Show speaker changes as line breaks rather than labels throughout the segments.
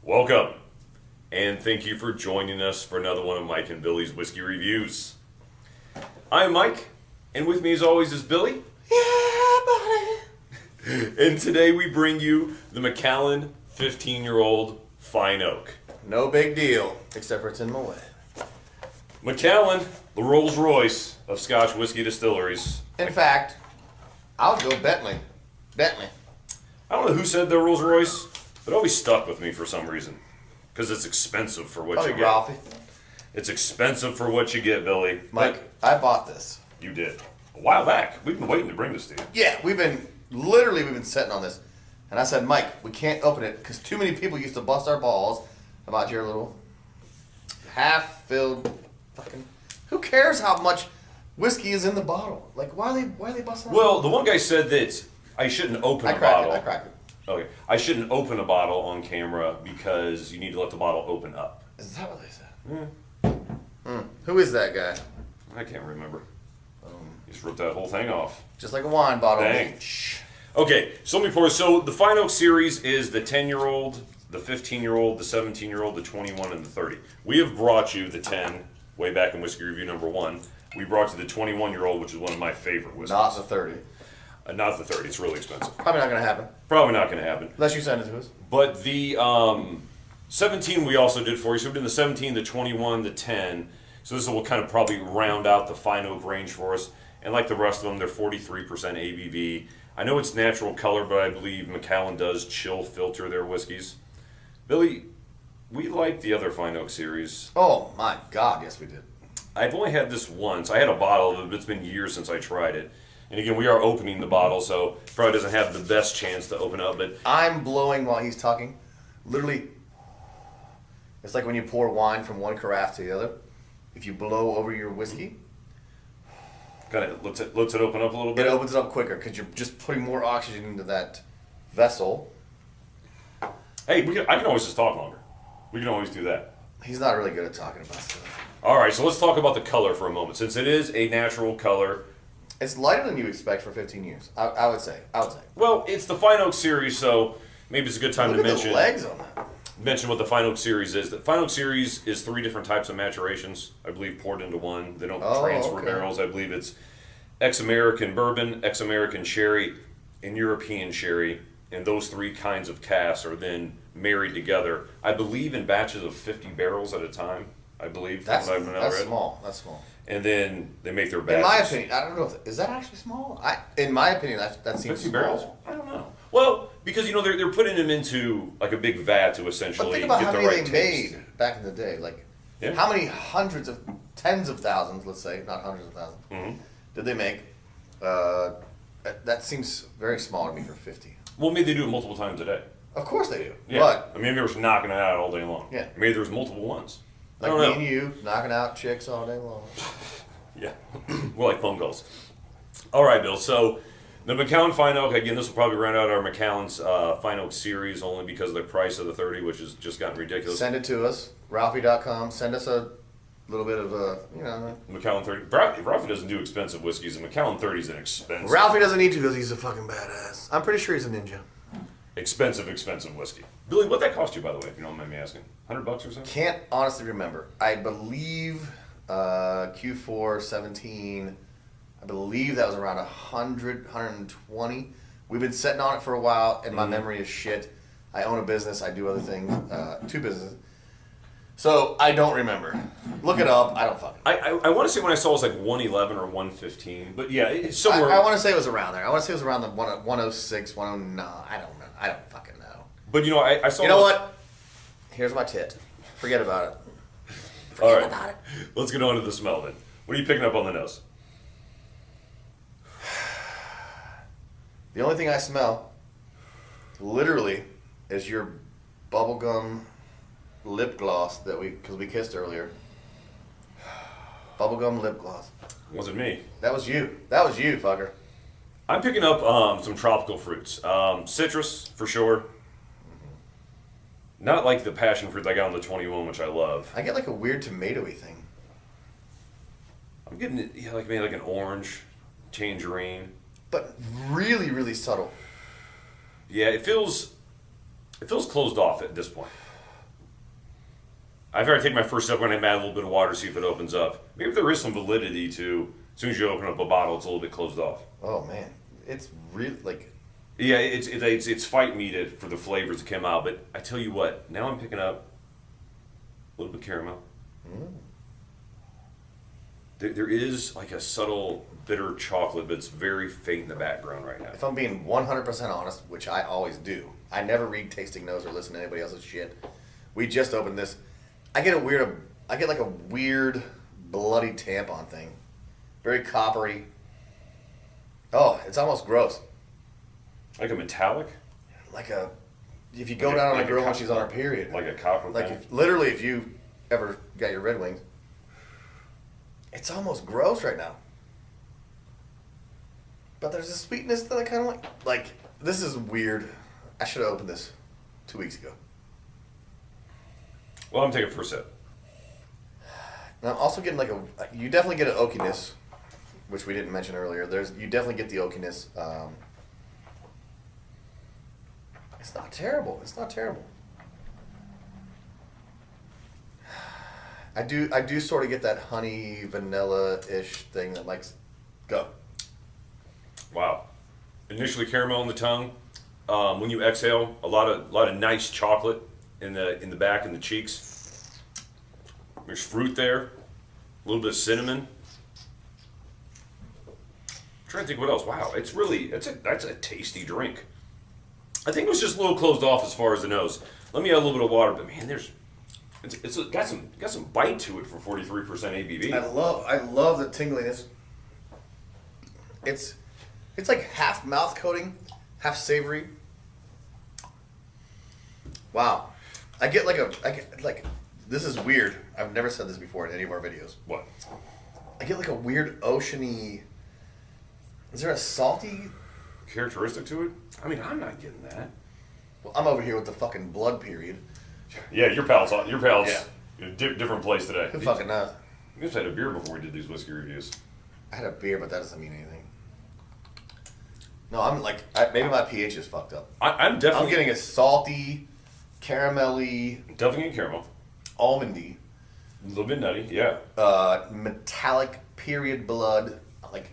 Welcome, and thank you for joining us for another one of Mike and Billy's Whiskey Reviews. I'm Mike, and with me as always is Billy.
Yeah, buddy.
And today we bring you the Macallan 15-year-old Fine Oak.
No big deal, except for it's in my way.
Macallan, the Rolls Royce of Scotch whiskey distilleries.
In fact, I'll go Bentley. Bentley.
I don't know who said they're Rolls Royce, but it always stuck with me for some reason. Because it's expensive for what
Probably
you get.
Ralphie.
It's expensive for what you get, Billy.
Mike, I bought this.
You did. A while back. We've been waiting to bring this to you.
Yeah, we've been sitting on this. And I said, Mike, we can't open it because too many people used to bust our balls about your little half-filled fucking... Who cares how much whiskey is in the bottle? Like, why are they busting our
Well, the one guy said that I shouldn't open a
cracked
bottle.
I cracked it.
Okay. I shouldn't open a bottle on camera because you need to let the bottle open up.
Is that what they said? Who is that guy?
I can't remember. You just ripped that whole thing off.
Just like a wine bottle.
Dang. Okay, so let me pour. So the Fine Oak series is the 10-year-old, the 15-year-old, the 17-year-old, the 21, and the 30. We have brought you the 10 way back in Whiskey Review number 1. We brought you the 21-year-old, which is one of my favorite whiskeys.
Not the 30.
Not the 30. It's really expensive.
Probably not going to happen.
Probably not going to happen.
Unless you send it to us.
But the 17 we also did for you. So we've done the 17, the 21, the 10. So this will kind of probably round out the Fine Oak range for us. And like the rest of them, they're 43% ABV. I know it's natural color, but I believe Macallan does chill filter their whiskeys. Billy, we like the other Fine Oak series.
Oh my God, yes we did.
I've only had this once. I had a bottle of it, but it's been years since I tried it. And again, we are opening the bottle, so probably doesn't have the best chance to open up. But
I'm blowing while he's talking. Literally, it's like when you pour wine from one carafe to the other. If you blow over your whiskey,
kind of lets it open up a little bit.
it opens it up quicker because you're just putting more oxygen into that vessel.
Hey, I can always just talk longer. We can always do that.
He's not really good at talking about stuff.
All right, so let's talk about the color for a moment. Since it is a natural color.
It's lighter than you expect for 15 years. I would say.
Well, it's the Fine Oak series, so maybe it's a good time
Look
to
at
mention
the legs on that.
Mention what the Fine Oak series is. The Fine Oak series is 3 different types of maturations, I believe, poured into one. They don't transfer barrels. I believe it's ex-American bourbon, ex-American sherry, and European sherry. And those 3 kinds of casks are then married together, I believe, in batches of 50 barrels at a time. I believe.
That's small. That's small.
And then they make their batches.
In my opinion, I don't know. Is that actually small? In my opinion, that seems
50
small.
barrels? I don't know. Well, because they're putting them into like a big vat to essentially
But think about
get
how
the
many
right
they
taste.
made back in the day. Like,
Yeah.
how many tens of thousands, let's say, not hundreds of thousands, did they make? That seems very small to me for 50.
Well, maybe they do it multiple times a day.
Of course they do.
Yeah.
But
I mean, they were just knocking it out all day long.
Yeah.
Maybe there's multiple ones. I
like
don't
me
know.
and you knocking out chicks all day long.
Yeah. We're like phone calls. All right, Bill. So the Macallan Fine Oak, again, this will probably round out our Macallan's Fine Oak series only because of the price of the 30, which has just gotten ridiculous.
Send it to us, Ralphie.com. Send us a little bit of
Macallan 30. Ralphie doesn't do expensive whiskeys, and Macallan 30 is an expensive.
Ralphie doesn't need to because he's a fucking badass. I'm pretty sure he's a ninja.
Expensive whiskey. Billy, what'd that cost you, by the way, if you don't mind me asking? $100 or so?
Can't honestly remember. I believe Q4 17, I believe that was around 100, 120. We've been sitting on it for a while, and my memory is shit. I own a business. I do other things, 2 businesses. So I don't remember. Look it up. I don't fucking know.
I want to say when I saw it was like 111 or 115, but yeah, it's somewhere.
I want to say it was around there. I want to say it was around the 106, 109. I don't know. I don't fucking know.
But I saw.
You know what? Here's my tit. Forget about it.
All right. Let's get on to the smell then. What are you picking up on the nose?
The only thing I smell, literally, is your bubblegum lip gloss because we kissed earlier. Bubblegum lip gloss.
Wasn't me.
That was you. That was you, fucker.
I'm picking up some tropical fruits. Citrus, for sure. Not like the passion fruit I got on the 21, which I love.
I get like a weird tomatoey thing.
I'm getting like maybe like an orange, tangerine.
But really, really subtle.
Yeah, it feels closed off at this point. I've got to take my first step when I add a little bit of water, see if it opens up. Maybe there is some validity to, as soon as you open up a bottle, it's a little bit closed off.
Oh man, it's really like.
Yeah, it's fight me for the flavors to come out. But I tell you what, now I'm picking up a little bit of caramel.
Mm.
There is like a subtle bitter chocolate, but it's very faint in the background right now.
If I'm being 100% honest, which I always do, I never read tasting notes or listen to anybody else's shit. We just opened this. I get like a weird bloody tampon thing. Very coppery. Oh, it's almost gross.
Like a metallic?
Like if you go down on a girl when she's on her period.
Like a copper
Like
pen?
literally if you ever got your Red Wings. It's almost gross right now. But there's a sweetness that I kind of like. Like, this is weird. I should have opened this 2 weeks ago.
Well, I'm taking a first sip.
And I'm also getting you definitely get an oakiness, which we didn't mention earlier. You definitely get the oakiness. It's not terrible. It's not terrible. I do sort of get that honey vanilla-ish thing that likes go.
Wow. Initially caramel in the tongue. When you exhale, a lot of nice chocolate in the back and the cheeks. There's fruit there, a little bit of cinnamon. I'm trying to think what else. Wow, that's a tasty drink. I think it was just a little closed off as far as the nose. Let me add a little bit of water, but man, it's got some bite to it for 43% ABV.
I love the tingliness. It's like half mouth coating, half savory. Wow, I get this is weird. I've never said this before in any of our videos.
What?
I get like a weird oceany. Is there a salty
Characteristic to it? I mean, I'm not getting that.
Well, I'm over here with the fucking blood period.
Yeah, your pal's
Yeah.
in a different place today.
Who fucking knows?
We just had a beer before we did these whiskey reviews.
I had a beer, but that doesn't mean anything. No, I'm like, maybe my pH is fucked up.
I'm definitely
I'm getting a salty, caramelly,
definitely getting caramel.
almondy,
A little bit nutty, yeah.
metallic period blood. Like,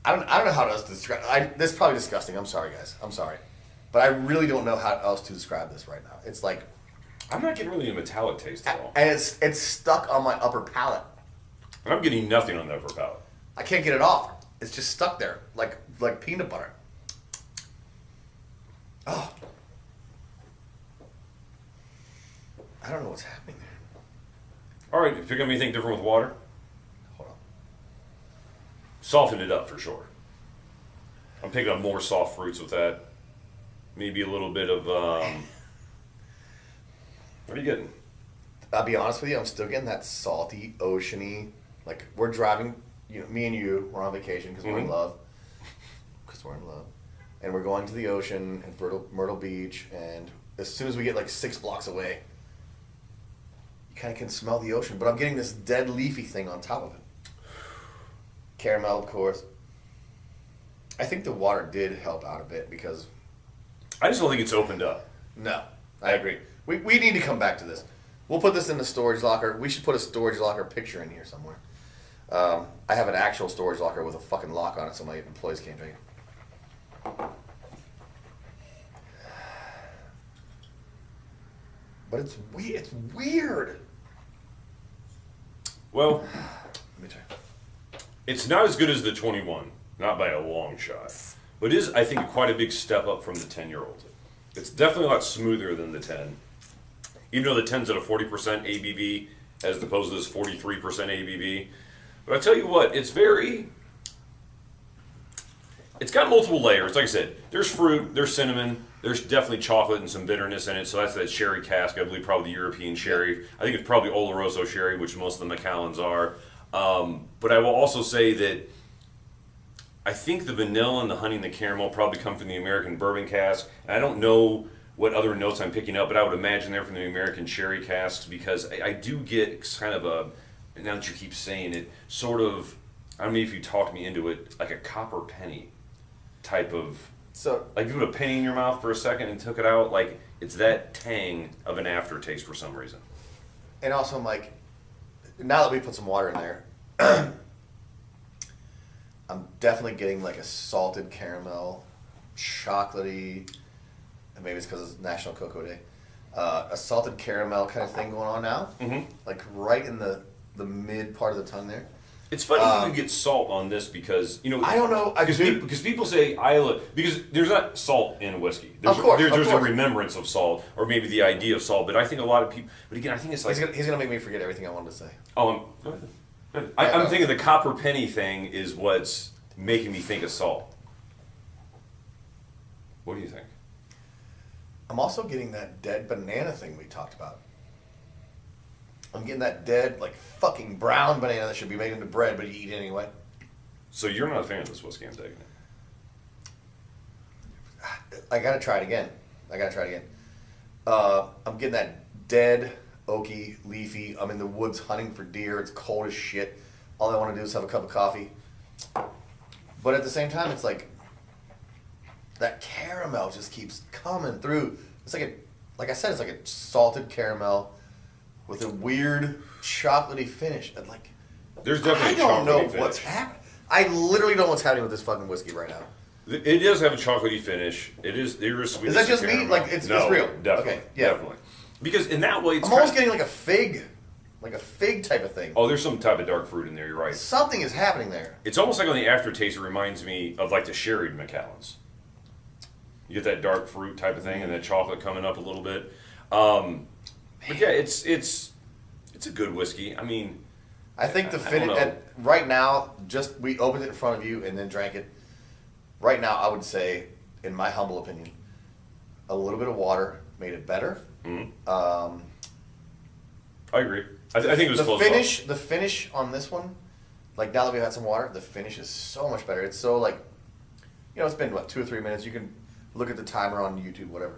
I don't know how else to describe. This is probably disgusting. I'm sorry, guys. I'm sorry, but I really don't know how else to describe this right now. It's like
I'm not getting really a metallic taste at all.
and it's stuck on my upper palate.
And I'm getting nothing on the upper palate.
I can't get it off. It's just stuck there, like peanut butter. Oh, I don't know what's happening there.
All right, pick up anything different with water?
Hold on.
Soften it up for sure. I'm picking up more soft fruits with that. Maybe a little bit of, what are you getting?
I'll be honest with you, I'm still getting that salty, oceany. Like, we're driving, me and you, we're on vacation because we're in love. Because we're in love. And we're going to the ocean and Myrtle Beach, and as soon as we get like 6 blocks away, you kind of can smell the ocean. But I'm getting this dead leafy thing on top of it. Caramel, of course. I think the water did help out a bit because...
I just don't think it's opened up.
No, I agree. We need to come back to this. We'll put this in the storage locker. We should put a storage locker picture in here somewhere. I have an actual storage locker with a fucking lock on it so my employees can't drink it. But it's weird.
Well,
Let me try.
it's not as good as the 21, not by a long shot. But it is, I think, quite a big step up from the 10-year-old. It's definitely a lot smoother than the 10. Even though the 10's at a 40% ABV as opposed to this 43% ABV. But I tell you what, it's got multiple layers. Like I said, there's fruit, there's cinnamon, there's definitely chocolate and some bitterness in it. So that's that sherry cask, I believe probably the European sherry. I think it's probably Oloroso sherry, which most of the Macallans are. But I will also say that I think the vanilla and the honey and the caramel probably come from the American bourbon cask. And I don't know what other notes I'm picking up, but I would imagine they're from the American sherry casks because I do get kind of a, now that you keep saying it, sort of, I don't know if you talked me into it, like a copper penny type of,
So,
like if you put a penny in your mouth for a second and took it out, like it's that tang of an aftertaste for some reason.
And also, I'm like, now that we put some water in there, I'm definitely getting like a salted caramel, chocolatey, and maybe it's because it's National Cocoa Day, a salted caramel kind of thing going on now.
Mm-hmm.
Like right in the mid part of the tongue there.
It's funny you get salt on this because, you know...
I don't know.
Because people say Isla... Because there's not salt in whiskey. There's,
of course.
There's a remembrance of salt, or maybe the idea of salt, but I think a lot of people... But again, I think it's like...
He's gonna make me forget everything I wanted to say.
Oh, go ahead. I'm thinking the copper penny thing is what's making me think of salt. What do you think?
I'm also getting that dead banana thing we talked about. I'm getting that dead, like, fucking brown banana that should be made into bread, but you eat it anyway.
So you're not a fan of this whiskey, I'm taking it.
I gotta try it again. I'm getting that dead, oaky, leafy. I'm in the woods hunting for deer. It's cold as shit. All I want to do is have a cup of coffee. But at the same time, it's like that caramel just keeps coming through. It's like I said, it's like a salted caramel with a weird chocolatey finish. And like,
There's definitely
I don't know
finish.
what's happening. I literally don't know what's happening with this fucking whiskey right now.
It does have a chocolatey finish. There is sweetness.
Is that just
caramel.
me? Like it's real?
Definitely.
Okay, yeah.
Definitely. Because in that way, it's
I'm almost getting like a fig type of thing.
Oh, there's some type of dark fruit in there. You're right.
Something is happening there.
It's almost like on the aftertaste, it reminds me of like the sherried Macallans. You get that dark fruit type of thing, and that chocolate coming up a little bit. But yeah, it's a good whiskey. I mean,
I think the finish right now, just we opened it in front of you and then drank it. Right now, I would say, in my humble opinion, a little bit of water made it better.
Mm-hmm. I agree. I think it was close.
The finish on this one, like now that we've had some water, the finish is so much better. It's so like, it's been what 2 or 3 minutes. You can look at the timer on YouTube, whatever.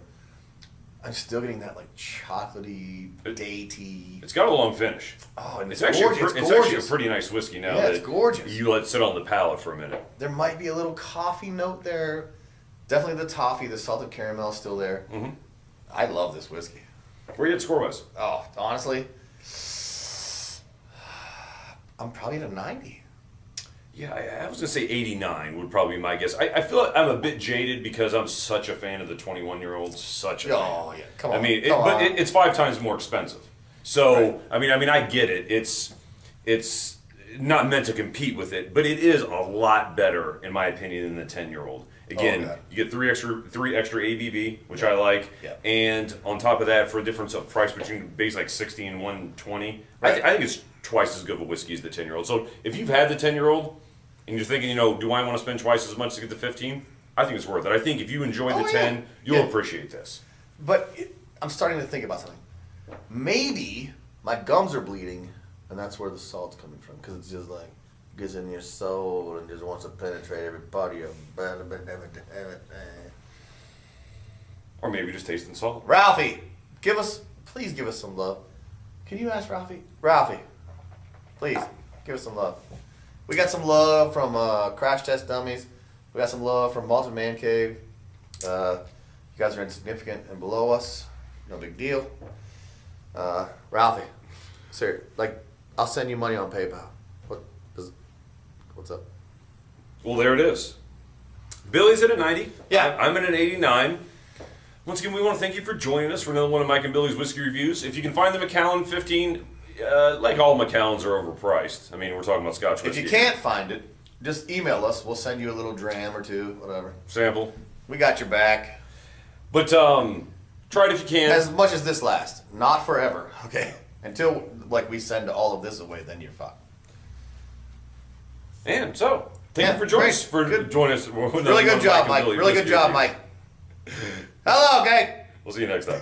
I'm still getting that like chocolatey, datey.
It's got a long finish.
Oh, and
it's
gorgeous.
actually a pretty nice whiskey now.
Yeah, it's gorgeous.
You let it sit on the palate for a minute.
There might be a little coffee note there. Definitely the toffee, the salted caramel is still there.
Mm-hmm.
I love this whiskey.
Where you at score-wise?
Oh, honestly, I'm probably at a 90.
Yeah, I was going to say 89 would probably be my guess. I feel like I'm a bit jaded because I'm such a fan of the 21-year-olds. Such a fan.
Oh, yeah. Come on.
I mean,
but
it's 5 times more expensive. So,
right.
I mean, I get it. It's not meant to compete with it, but it is a lot better, in my opinion, than the 10-year-old. Again, you get three extra ABV, which I like, and on top of that, for a difference of price between base like 60 and 120,
right.
I think it's twice as good of a whiskey as the 10-year-old. So if you've had the 10-year-old and you're thinking, do I want to spend twice as much to get the 15? I think it's worth it. I think if you enjoy the 10, you'll appreciate this.
But I'm starting to think about something. Maybe my gums are bleeding, and that's where the salt's coming from, because it's just like gets in your soul and just wants to penetrate every part of your body.
Or maybe just tasting salt.
Ralphie, please give us some love. Can you ask Ralphie? Ralphie, please give us some love. We got some love from Crash Test Dummies. We got some love from Malted Man Cave. You guys are insignificant and below us. No big deal. Ralphie, sir, I'll send you money on PayPal. What's up?
Well, there it is. Billy's at a 90.
Yeah.
I'm at an 89. Once again, we want to thank you for joining us for another one of Mike and Billy's Whiskey Reviews. If you can find the Macallan 15, like all Macallans are overpriced. I mean, we're talking about Scotch whiskey.
If you can't find it, just email us. We'll send you a little dram or two, whatever.
Sample.
We got your back.
But try it if you can.
As much as this lasts. Not forever, okay? Until, we send all of this away, then you're fucked.
And so, thank you for joining us.
Really good job, Mike. Really good job, Mike. Hello, okay?
We'll see you next time.